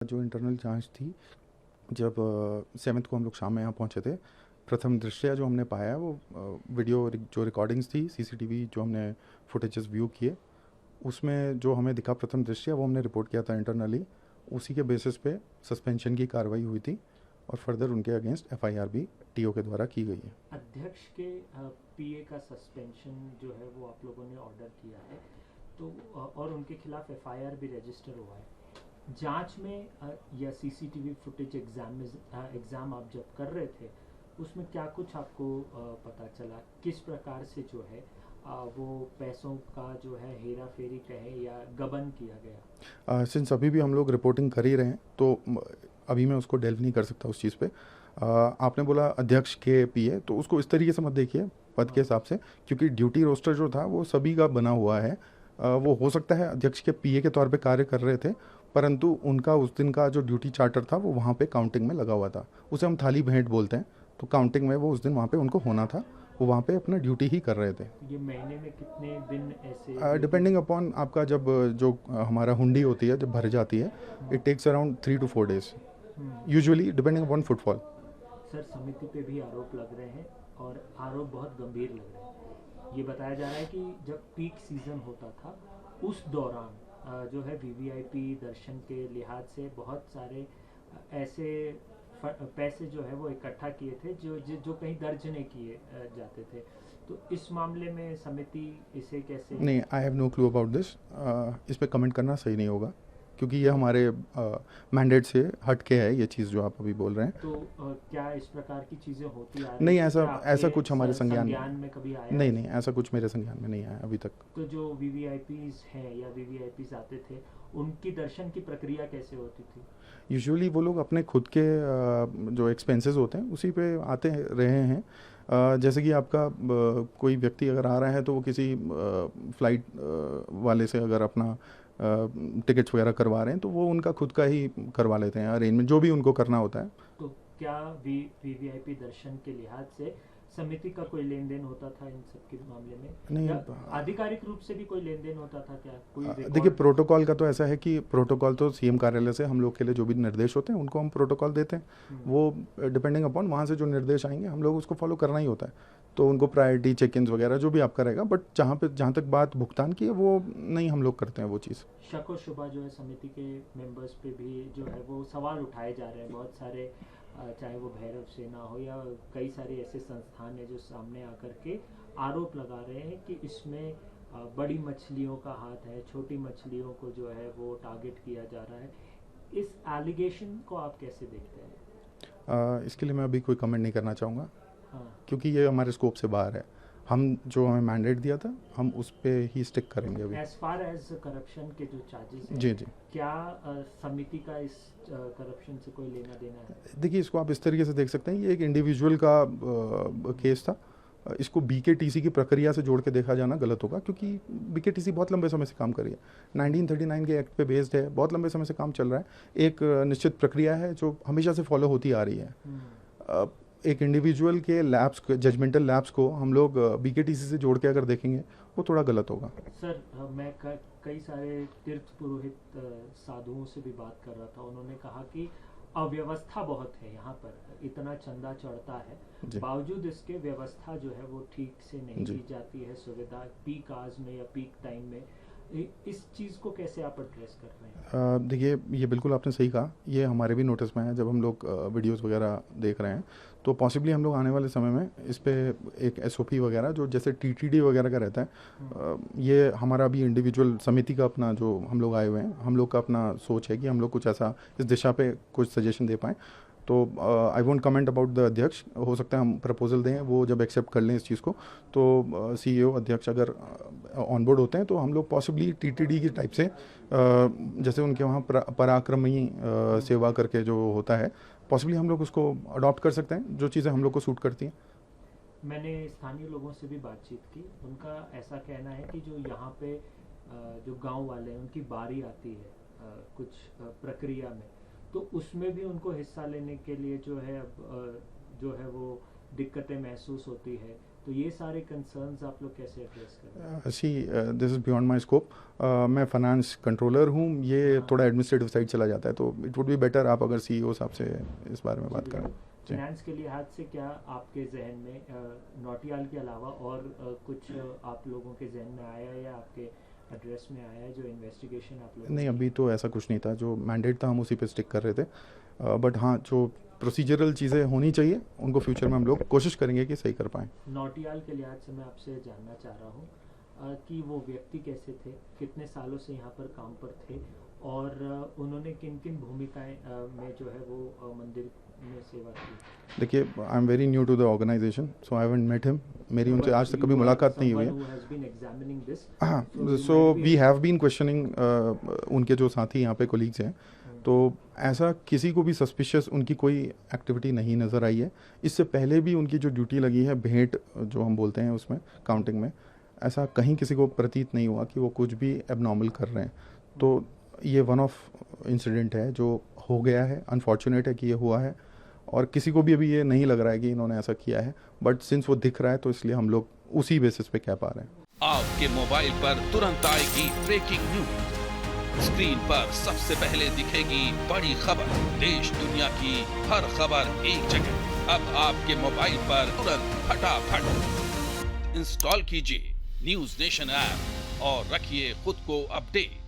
जो इंटरनल जांच थी, जब 7th को हम लोग शाम में यहाँ पहुँचे थे, प्रथम दृश्य जो हमने पाया वो वीडियो जो रिकॉर्डिंग्स थी, सीसीटीवी जो हमने फुटेजेस व्यू किए, उसमें जो हमें दिखा प्रथम दृश्य वो हमने रिपोर्ट किया था इंटरनली। उसी के बेसिस पे सस्पेंशन की कार्रवाई हुई थी और फर्दर उनके अगेंस्ट एफआईआर भी टीओ के द्वारा की गई है। अध्यक्ष के पीए का सस्पेंशन जो है वो आप लोगों ने ऑर्डर किया है तो और उनके खिलाफ एफआईआर भी रजिस्टर हुआ है। जांच में या सीसीटीवी फुटेज एग्जाम आप जब कर रहे थे उसमें क्या कुछ आपको पता चला, किस प्रकार से जो है वो पैसों का जो है हेरा फेरी कहे या गबन किया गया? सिंस अभी भी हम लोग रिपोर्टिंग कर ही रहे हैं तो अभी मैं उसको डेल्व नहीं कर सकता उस चीज़ पे। आपने बोला अध्यक्ष के पीए, तो उसको इस तरीके से मत देखिए पद के हिसाब से, क्योंकि ड्यूटी रोस्टर जो था वो सभी का बना हुआ है। वो हो सकता है अध्यक्ष के पीए के तौर पे कार्य कर रहे थे, परंतु उनका उस दिन का जो ड्यूटी चार्टर था वो वहाँ पे काउंटिंग में लगा हुआ था। उसे हम थाली भेंट बोलते हैं, तो काउंटिंग में वो उस दिन वहाँ पे उनको होना था, वो वहाँ पे अपना ड्यूटी ही कर रहे थे। ये महीने में कितने दिन ऐसे डिपेंडिंग अपॉन आपका जब जो हमारा हुंडी होती है जब भर जाती है, it takes around 3 to 4 days usually, depending upon footfall. Sir, समिति पे भी आरोप लग रहे हैं और आरोप बहुत गंभीर लग रहे हैं। ये बताया जा रहा है कि जब पीक सीजन होता था उस दौरान जो है वीवीआईपी दर्शन के लिहाज से बहुत सारे ऐसे पैसे जो है वो इकट्ठा किए थे जो कहीं दर्ज नहीं किए जाते थे। तो इस मामले में समिति इसे कैसे? नहीं, I have no clue about this. इस पे कमेंट करना सही नहीं होगा, क्योंकि ये हमारे मैंडेट से हट के है ये चीज़ जो आप अभी बोल रहे हैं। तो क्या इस प्रकार की चीज़ें होती आ रही नहीं, हैं? ऐसा क्या ऐसा आपके कुछ हमारे संज्ञान में कभी आया? नहीं नहीं, ऐसा कुछ मेरे संज्ञान में नहीं आया अभी तक। तो जो वीवीआईपीज हैं या वीवीआईपीज आते थे उनकी दर्शन की प्रक्रिया कैसे होती थी? यूजुअली वो लोग अपने खुद के जो एक्सपेंसेस होते हैं उसी पे आते रहे हैं। जैसे कि आपका कोई व्यक्ति अगर आ रहा है तो वो किसी फ्लाइट वाले से अगर अपना टिकट्स वगैरह करवा रहे हैं तो वो उनका खुद का ही करवा लेते हैं अरेंजमेंट, जो भी उनको करना होता है। तो क्या वीवीआईपी दर्शन के लिहाज से समिति का कोई लेन देन होता था इन सब के मामले में? नहीं, या आधिकारिक रूप से भी कोई लेन देन होता था क्या? कोई देखिए, रिकॉर्ड? प्रोटोकॉल का तो ऐसा है कि प्रोटोकॉल तो सीएम कार्यालय से हम लोग के लिए जो भी निर्देश होते हैं उनको हम प्रोटोकॉल देते हैं। वो डिपेंडिंग अपॉन वहाँ से जो निर्देश आएंगे हम लोग उसको फॉलो करना ही होता है। तो उनको प्रायोरिटी चेक इन वगैरह जो भी आपका रहेगा, बट जहाँ तक बात भुगतान की है वो नहीं हम लोग करते हैं वो चीज़। शक और शुबा जो है समिति के मेंबर्स पे भी जो है वो सवाल उठाए जा रहे हैं बहुत सारे, चाहे वो भैरव सेना हो या कई सारे ऐसे संस्थान है जो सामने आकर के आरोप लगा रहे हैं कि इसमें बड़ी मछलियों का हाथ है, छोटी मछलियों को जो है वो टारगेट किया जा रहा है। इस एलिगेशन को आप कैसे देखते हैं? इसके लिए मैं अभी कोई कमेंट नहीं करना चाहूँगा, हाँ, क्योंकि ये हमारे स्कोप से बाहर है। हम जो हमें मैंडेट दिया था हम उस पे ही स्टिक करेंगे अभी। एज फार एज करप्शन के जो चार्जेस हैं, जी जी, क्या समिति का इस करप्शन से कोई लेना देना है? देखिए इसको आप इस तरीके से देख सकते हैं, ये एक इंडिविजुअल का केस था। इसको बीकेटीसी की प्रक्रिया से जोड़ के देखा जाना गलत होगा, क्योंकि बीकेटीसी बहुत लंबे समय से काम कर रही है, 1939 के एक्ट पे बेस्ड है, बहुत लंबे समय से काम चल रहा है। एक निश्चित प्रक्रिया है जो हमेशा से फॉलो होती आ रही है। एक इंडिविजुअल के लैब्स, जजमेंटल लैब्स को हम लोग बीकेटीसी से जोड़ के अगर देखेंगे वो थोड़ा गलत होगा। सर, मैं कई सारे तीर्थ पुरोहित साधुओं से भी बात कर रहा था, उन्होंने कहा कि अव्यवस्था बहुत है यहाँ पर, इतना चंदा चढ़ता है, बावजूद इसके व्यवस्था जो है वो ठीक से नहीं की जाती है, सुविधा पीक आवर्स में या पीक टाइम में। इस चीज़ को कैसे आप एड्रेस कर रहे हैं? देखिए, ये बिल्कुल आपने सही कहा, ये हमारे भी नोटिस में है। जब हम लोग वीडियोस वगैरह देख रहे हैं तो पॉसिबली हम लोग आने वाले समय में इस पे एक एसओपी वगैरह जो जैसे टीटीडी वगैरह का रहता है, ये हमारा भी इंडिविजुअल समिति का अपना जो हम लोग आए हुए हैं, हम लोग का अपना सोच है कि हम लोग कुछ ऐसा इस दिशा पे कुछ सजेशन दे पाएँ। तो I won't comment about the अध्यक्ष, हो सकता है हम प्रपोजल दें, वो जब एक्सेप्ट कर लें इस चीज़ को तो सीईओ अध्यक्ष अगर ऑन बोर्ड होते हैं तो हम लोग पॉसिबली टीटीडी की टाइप से, जैसे उनके वहाँ पराक्रमी सेवा करके जो होता है, पॉसिबली हम लोग उसको अडॉप्ट कर सकते हैं, जो चीज़ें हम लोग को सूट करती हैं। मैंने स्थानीय लोगों से भी बातचीत की, उनका ऐसा कहना है कि जो यहाँ पे जो गांव वाले हैं उनकी बारी आती है कुछ प्रक्रिया में, तो उसमें भी उनको हिस्सा लेने के लिए जो है वो दिक्कतें महसूस होती है। तो ये सारे कंसर्न्स आप लोग कैसे एड्रेस कर रहे हैं? See this is beyond my scope. मैं फाइनेंस कंट्रोलर हूँ, ये थोड़ा एडमिनिस्ट्रेटिव साइड चला जाता है, तो इट वुड बी बेटर आप अगर CEO साहब से इस बारे में बात करें। फाइनेंस के लिहाज से क्या आपके जहन में नौटियाल के अलावा और कुछ आप लोगों के जहन में आया है या आपके एड्रेस में आया है जो इन्वेस्टिगेशन आप लोग? नहीं, अभी तो ऐसा कुछ नहीं था, जो मैंडेट था हम उसी पे स्टिक कर रहे थे, बट हाँ जो प्रोसीजरल चीज़ें होनी चाहिए उनको फ्यूचर में हम लोग कोशिश करेंगे कि सही कर पाएँ। नौटियाल के लिहाज से मैं आपसे जानना चाह रहा हूँ कि वो व्यक्ति कैसे थे, कितने सालों से यहाँ पर काम पर थे और उन्होंने किन किन भूमिकाएं में जो है वो मंदिर में सेवा की? देखिए, I am very new to the organisation, so I haven't met him, मेरी उनसे आज तक कभी मुलाकात नहीं हुई है। हाँ, so we have been questioning उनके जो साथी यहाँ पे कोलीग्स हैं, तो ऐसा किसी को भी सस्पिशियस उनकी कोई एक्टिविटी नहीं नज़र आई है। इससे पहले भी उनकी जो ड्यूटी लगी है भेंट जो हम बोलते हैं उसमें काउंटिंग में, ऐसा कहीं किसी को प्रतीत नहीं हुआ कि वो कुछ भी एबनॉर्मल कर रहे हैं। तो ये वन ऑफ इंसिडेंट है जो हो गया है, अनफॉर्चुनेट है कि ये हुआ है और किसी को भी अभी ये नहीं लग रहा है कि इन्होंने ऐसा किया है, बट सिंस वो दिख रहा है तो इसलिए हम लोग उसी बेसिस पे कह पा रहे हैं। आपके मोबाइल पर तुरंत आएगी ब्रेकिंग न्यूज, स्क्रीन पर सबसे पहले दिखेगी बड़ी खबर, देश दुनिया की हर खबर एक जगह। अब आपके मोबाइल पर तुरंत फटाफट इंस्टॉल कीजिए न्यूज नेशन ऐप और रखिए खुद को अपडेट।